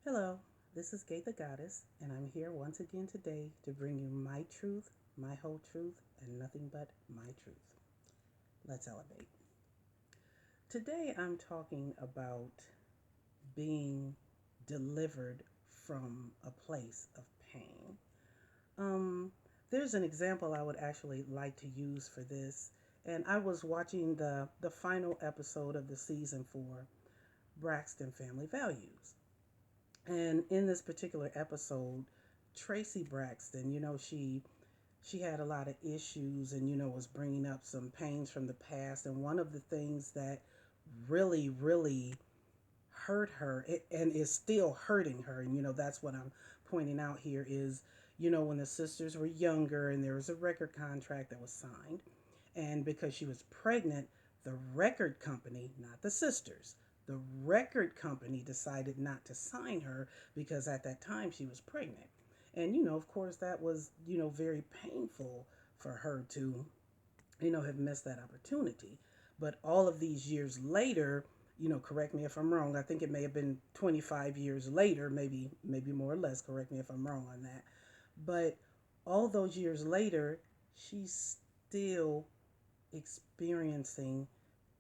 Hello, this is Gathagoddess, and I'm here once again today to bring you my truth, my whole truth, and nothing but my truth. Let's elevate. Today I'm talking about being delivered from a place of pain. Um, there's an example I would actually like to use for this, and I was watching the final episode of the season for Braxton Family Values. And in this particular episode, Tracy Braxton, she had a lot of issues and was bringing up some pains from the past. And one of the things that really hurt her and is still hurting her, and that's what I'm pointing out here is, when the sisters were younger and there was a record contract that was signed, and because she was pregnant, the record company, not the sisters, the record company decided not to sign her because at that time she was pregnant. And, of course, that was, very painful for her to, have missed that opportunity. But all of these years later, correct me if I'm wrong. I think it may have been 25 years later, maybe more or less. Correct me if I'm wrong on that. But all those years later, she's still experiencing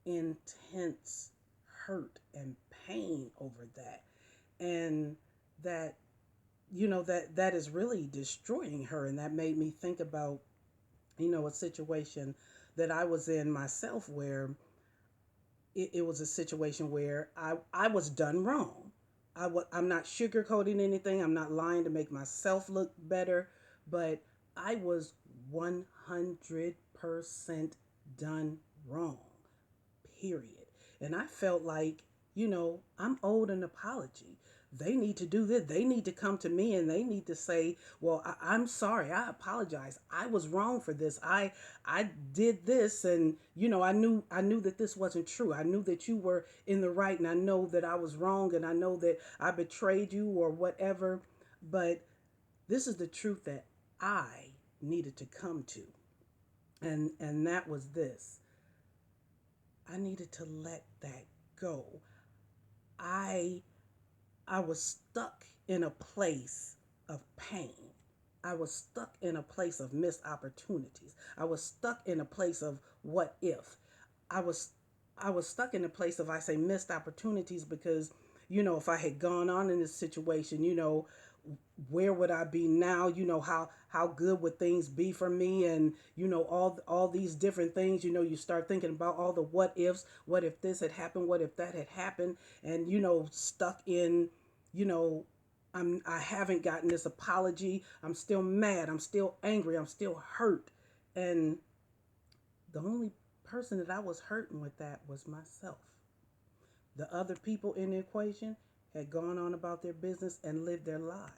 intense hurt and pain over that. And that that is really destroying her, and that made me think about a situation that I was in myself where it was a situation where I was done wrong. I'm not sugarcoating anything. I'm not lying to make myself look better, but I was 100% done wrong, period. And I felt like, I'm owed an apology. They need to do this. They need to come to me and they need to say, well, I'm sorry. I apologize. I was wrong for this. I did this, and I knew that this wasn't true. I knew that you were in the right, and I know that I was wrong, and I know that I betrayed you or whatever. But this is the truth that I needed to come to. And that was this. I needed to let that go. I I was stuck in a place of pain. I was stuck in a place of missed opportunities. I was stuck in a place of what if. I was I was stuck in a place of, I say, missed opportunities because if I had gone on in this situation, where would I be now? How good would things be for me? And all these different things. You start thinking about all the what ifs. What if this had happened? What if that had happened? And stuck in, you know, I haven't gotten this apology. I'm still mad. I'm still angry. I'm still hurt. And the only person that I was hurting with that was myself. The other people in the equation had gone on about their business and lived their lives.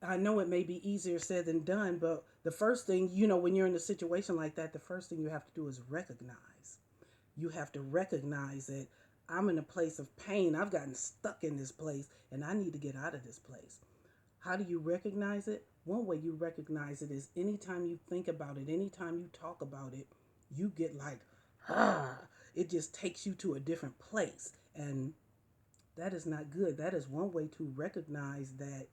I know it may be easier said than done, but the first thing, when you're in a situation like that, the first thing you have to do is recognize. You have to recognize that I'm in a place of pain. I've gotten stuck in this place and I need to get out of this place. How do you recognize it? One way you recognize it is anytime you think about it, anytime you talk about it, you get like, ah, it just takes you to a different place. And that is not good. That is one way to recognize that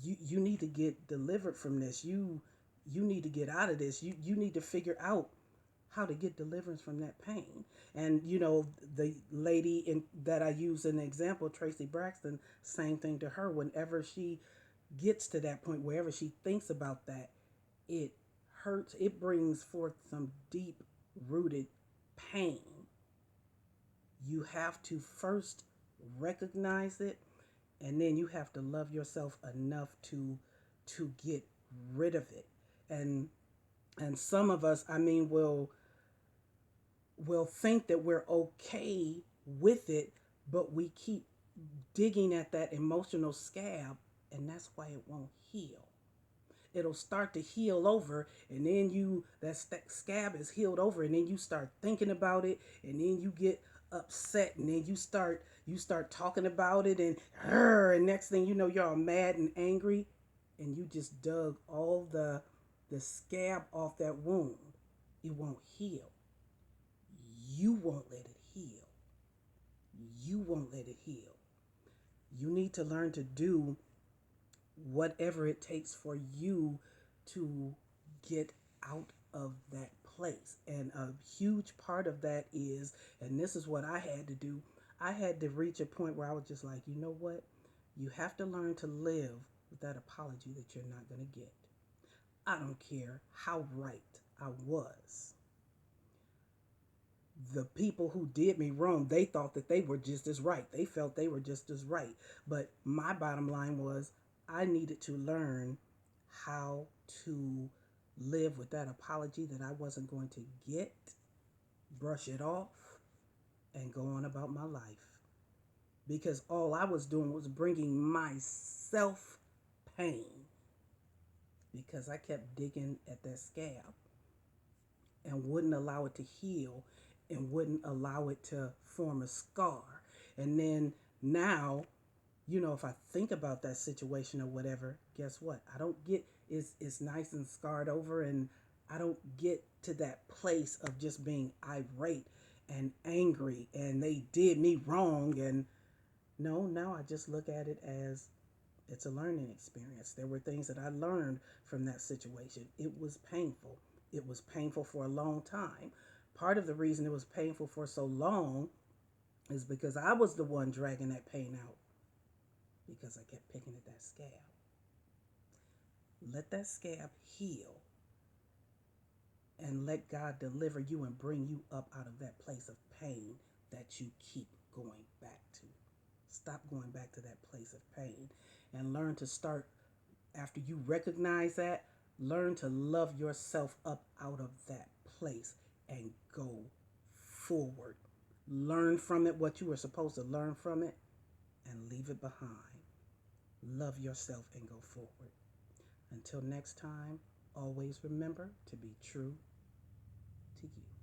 you need to get delivered from this. You need to get out of this. You need to figure out how to get deliverance from that pain. And the lady that I use in the example, Tracy Braxton, same thing to her. Whenever she gets to that point, wherever she thinks about that, it hurts. It brings forth some deep rooted pain. You have to first recognize it, and then you have to love yourself enough to get rid of it. And some of us, I mean, will think that we're okay with it, but we keep digging at that emotional scab, and that's why it won't heal. It'll start to heal over, and then scab is healed over, and then you start thinking about it, and then you get upset, and then you start talking about it, and next thing you know, you're all mad and angry, and you just dug all the scab off that wound. It won't heal. You won't let it heal. You won't let it heal. You need to learn to do whatever it takes for you to get out of that place. And a huge part of that is, and this is what I had to do, I had to reach a point where I was just like, you know what? You have to learn to live with that apology that you're not going to get. I don't care how right I was. The people who did me wrong, they thought that they were just as right. They felt they were just as right. But my bottom line was I needed to learn how to live with that apology that I wasn't going to get, brush it off, and go on about my life. Because all I was doing was bringing myself pain because I kept digging at that scab and wouldn't allow it to heal and wouldn't allow it to form a scar. And then now, if I think about that situation or whatever, guess what? I don't get it's nice and scarred over, and I don't get to that place of just being irate and angry and they did me wrong. And no, now I just look at it as it's a learning experience. There were things that I learned from that situation. It was painful. It was painful for a long time. Part of the reason it was painful for so long is because I was the one dragging that pain out because I kept picking at that scab. Let that scab heal and let God deliver you and bring you up out of that place of pain that you keep going back to. Stop going back to that place of pain and learn to start, after you recognize that, learn to love yourself up out of that place and go forward. Learn from it what you were supposed to learn from it and leave it behind. Love yourself and go forward. Until next time, always remember to be true to you.